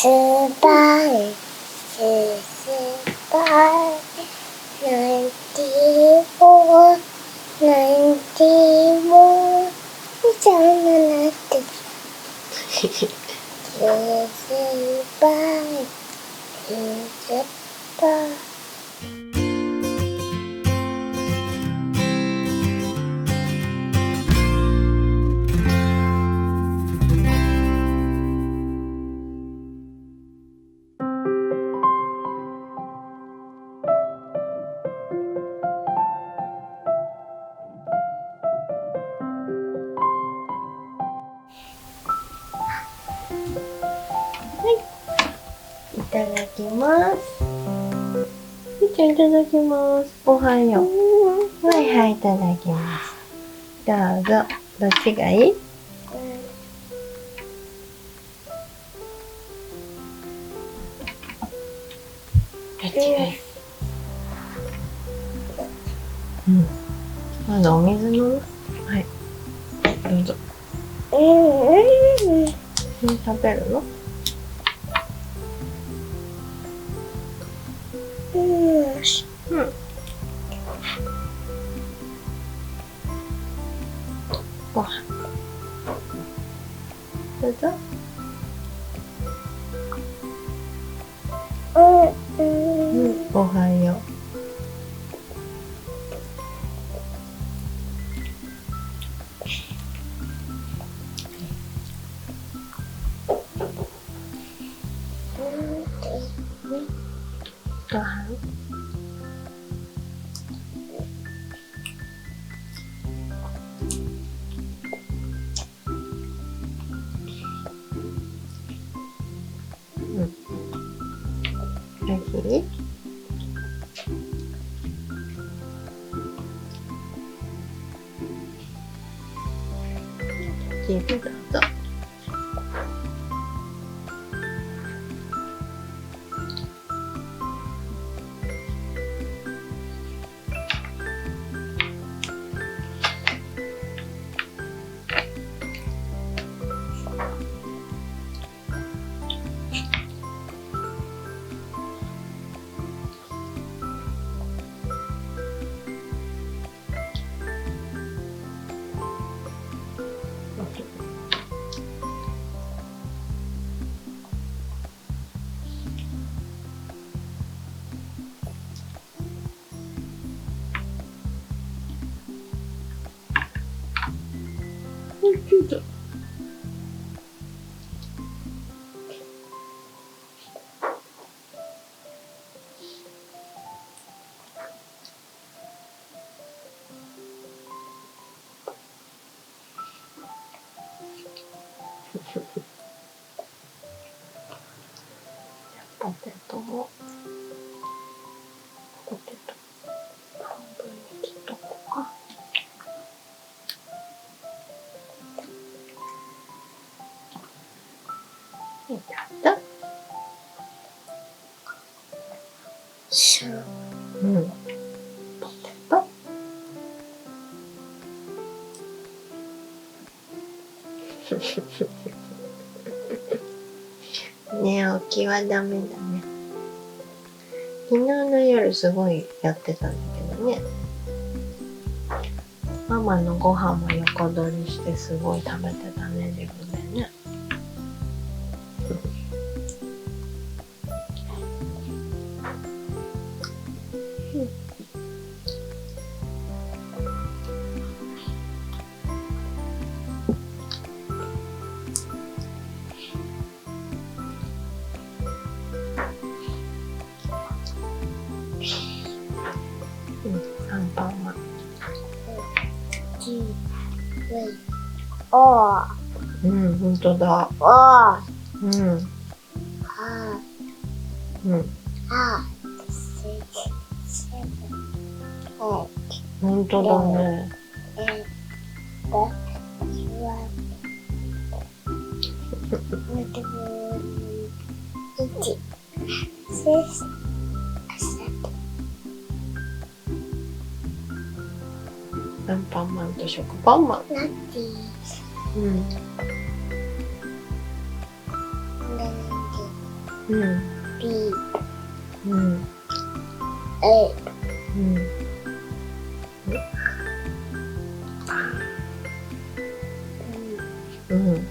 スパイスパイナインティフォーナインティフォーじゃなくてスパイスパイいただきます。みーちゃんいただきます。おはよう。はいはい、いただきます。どうぞ。どっちがいい？どっちがいい？まだお水飲む？はい。どうぞ。食べるの？ご飯。どうぞ。おはよう。ご飯。おいしい？チーズどうぞ。ポテトを半分に切っとこうか。いただ。ポテト。寝起きはダメだね。昨日の夜すごいやってたんだけどね。ママのご飯も横取りしてすごい食べてたね、自分でね。アンパンマン。ほんとだ。ほんとだね。アンパンマンと食パンマン。うん。 B うん。 A うん。うん。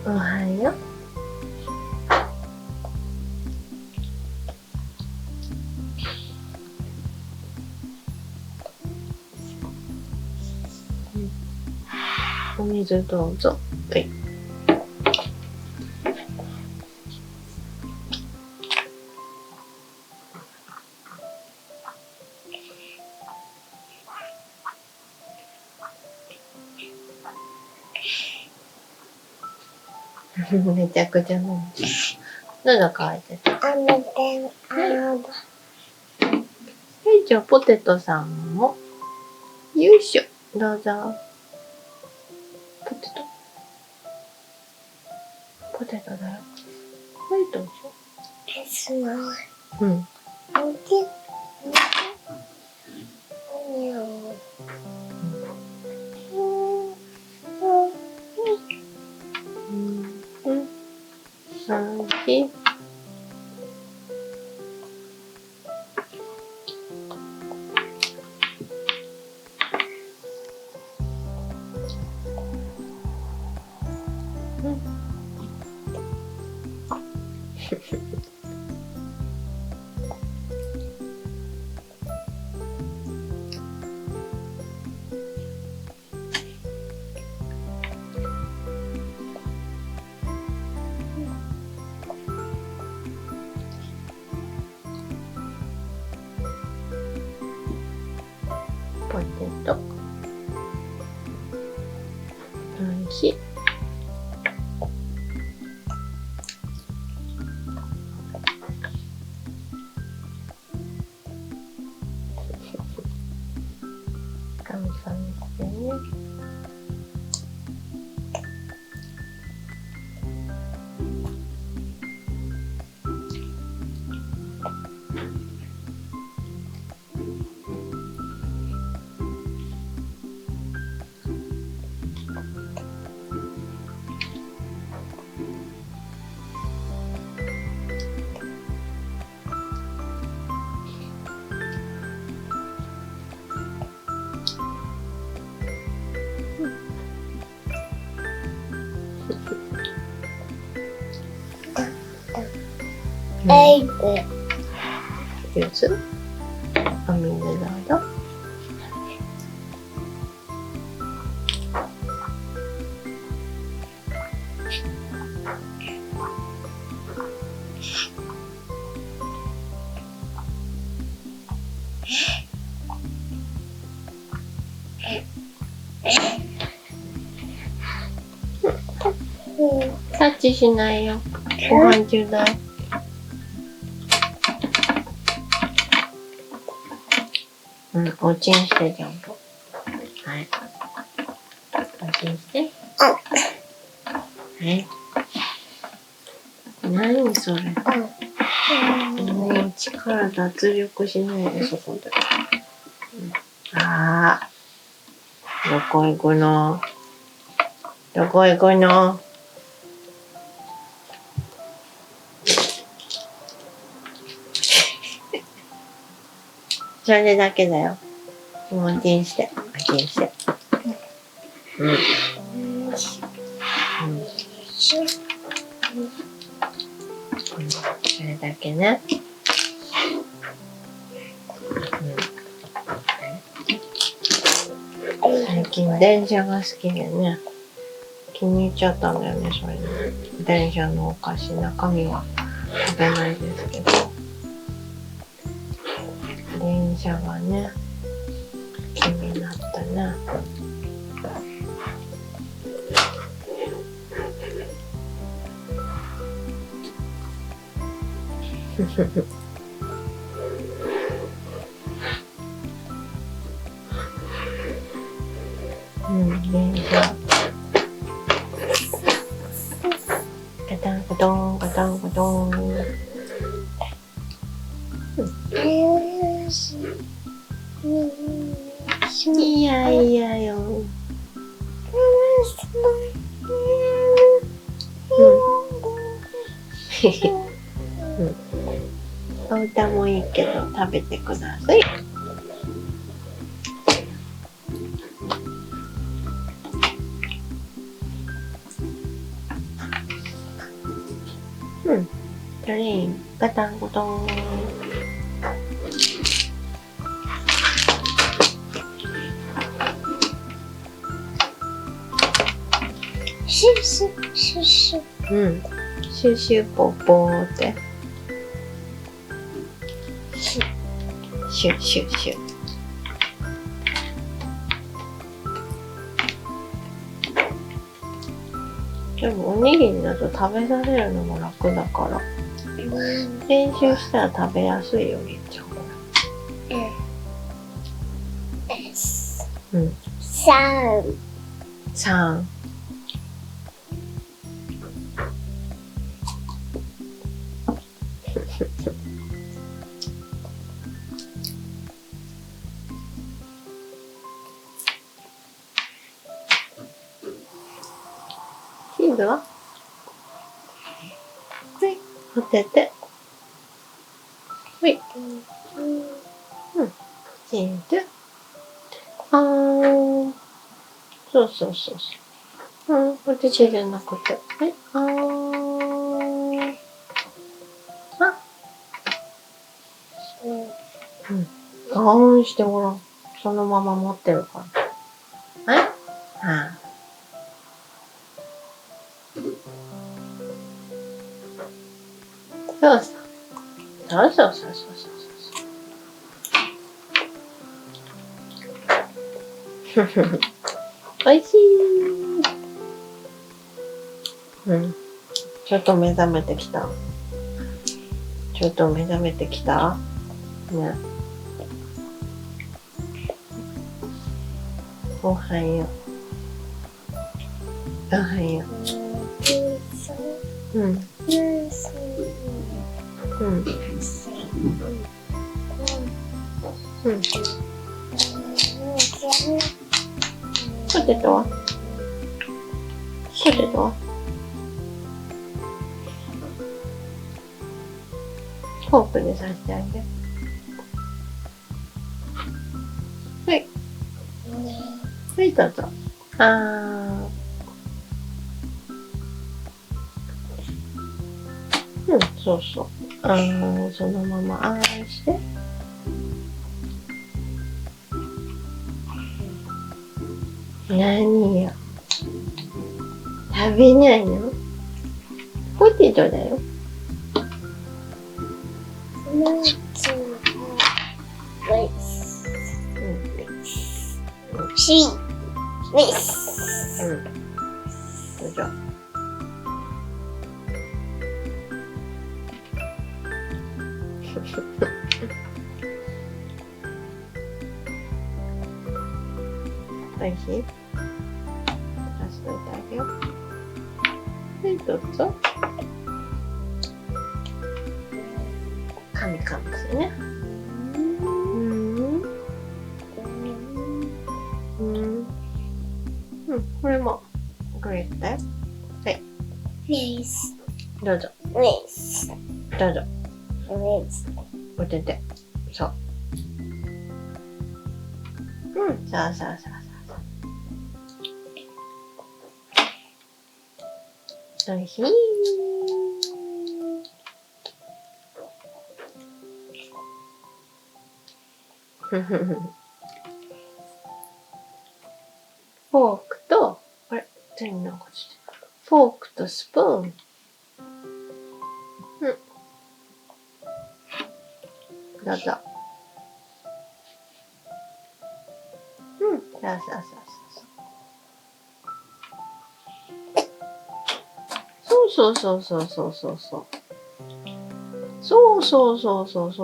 おはよう。お水どうぞ。はい。めちゃくちゃ飲んで。喉乾いてた。あめてはい、じゃあポテトさんも。よいしょ。どうぞ。ポテト。ポテトだよ。はい、どうぞ。すごい。うん。ポテト。おいしい。カムサムしてね。エイブ。ジュース。お水どうぞ。タッチしないよ。ご飯中だよ。うん、おちんしてちゃんと。はい。おちんして。はい。何それ。もう力脱力しないで、そこで。ああ。どこ行くの？どこ行くの？それだけだよ。もうおちんして。おちんして。うん。それだけね。最近電車が好きでね。気に入っちゃったんだよね、それね。電車のお菓子、中身は食べないですけど。電車がね、気になったね。うん、電車。ガタンゴトン、ガタンゴトン。お歌もいいけど食べてください。トレインガタンゴトン。シュシュシュシュ。シュシュポポーって。シュシュシュ。でもおにぎりだと食べさせるのも楽だから、練習したら食べやすいよ、みっちゃん。3。チーズは？はい、当てて。はい。チーズ。そうそうそうそう。お手手じゃなくて。はい。してごらん。そのまま持ってるから。はい。そうそう。そうそうそうそうそう。おいしい。ちょっと目覚めてきた。ね。おはよう。おはよう。ポテトは？フォークで刺してあげる。はい。はい、どうぞ。そうそう。そのままして。何よ。食べないの？ポテトだよ。どうぞ。おいしい？出しといてあげよう。はい、どうぞ。カミカミしてね。これもグレープだよ。はい。どうぞ。どうぞ。おてて。そう。さあ。おいしい。フォークと、あれ、何なんかしてる。フォークとスプーン。どうぞ。そ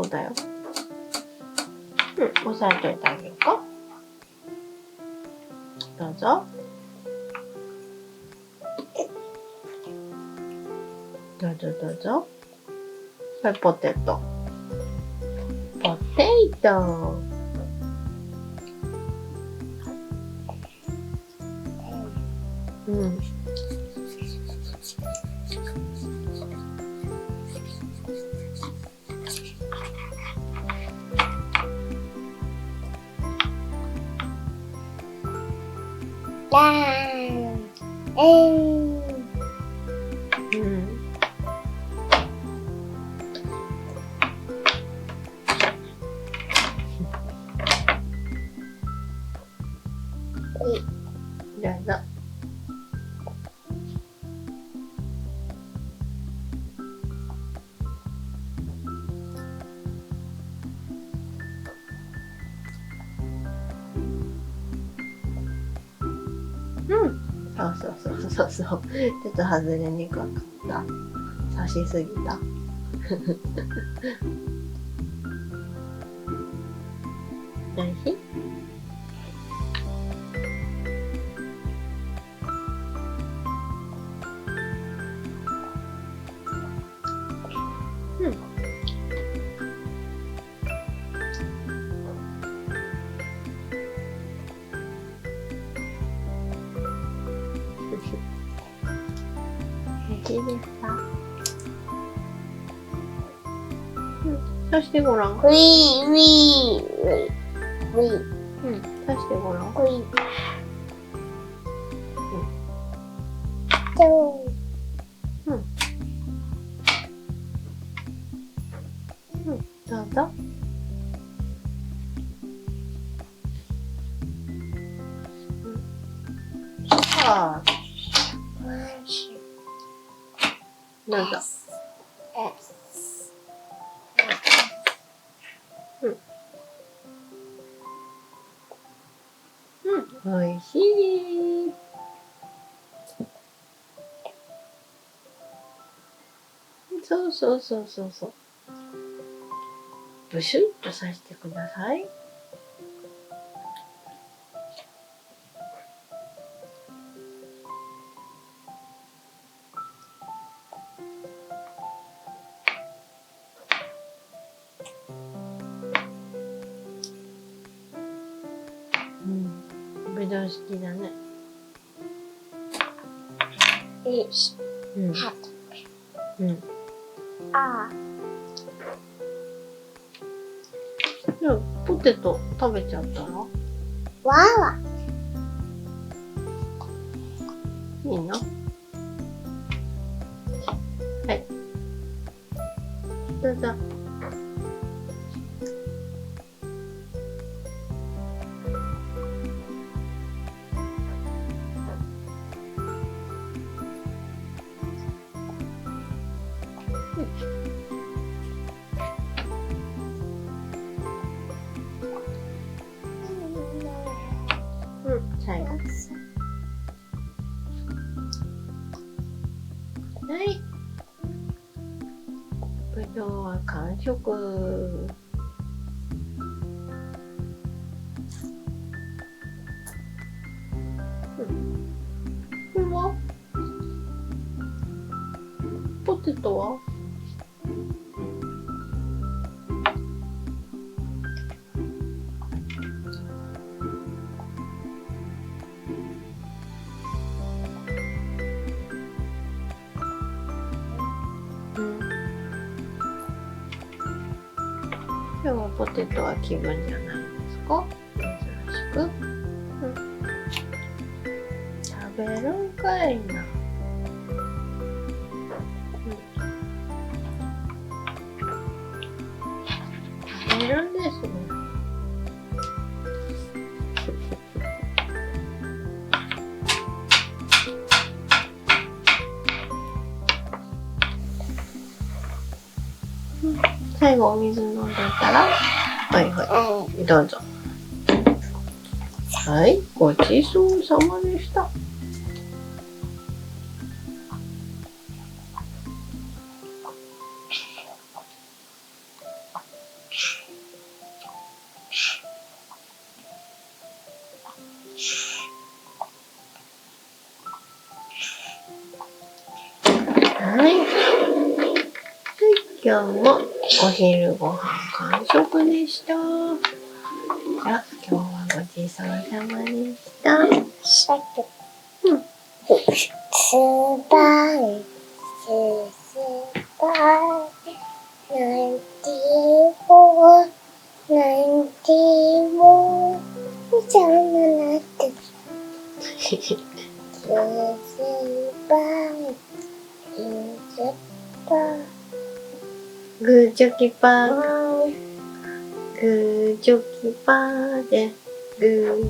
うだよ。押さえといてあげようか。どうぞ。どうぞ。これポテト。ラン。うん。どうぞ。うん。そう。ちょっと外れにくかった。刺しすぎた。おいしい？うん。おいしいですか？うん。刺してごらん。ウィー、ウィー、ウィー。うん。刺してごらん。ウィー。そう。うん。うん。どうぞ。ああ。どうぞ。うん。おいしい。そう。ブシュッと刺してください。うん。ぶどう好きだね。うん。うん。あじゃあ、ポテト食べちゃったらわわ。いいの？はい。どうぞ。うん、最後。はい。ぶどうは完食。これは？ポテトは？うん。今日はポテトは気分じゃないですか？珍しく。うん。食べるんかいな。食べるんですね。最後お水飲んでたら、はい、どうぞ。はい、ごちそうさまでした。はい。今日もお昼ご飯完食でした。じゃあ今日はごちそうさまでした。うん。スパイスパイなんてもなんてもじゃなってグーチョキパー、グーチョキパーで、グ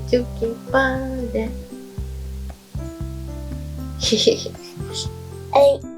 ーチョキパーで。はい。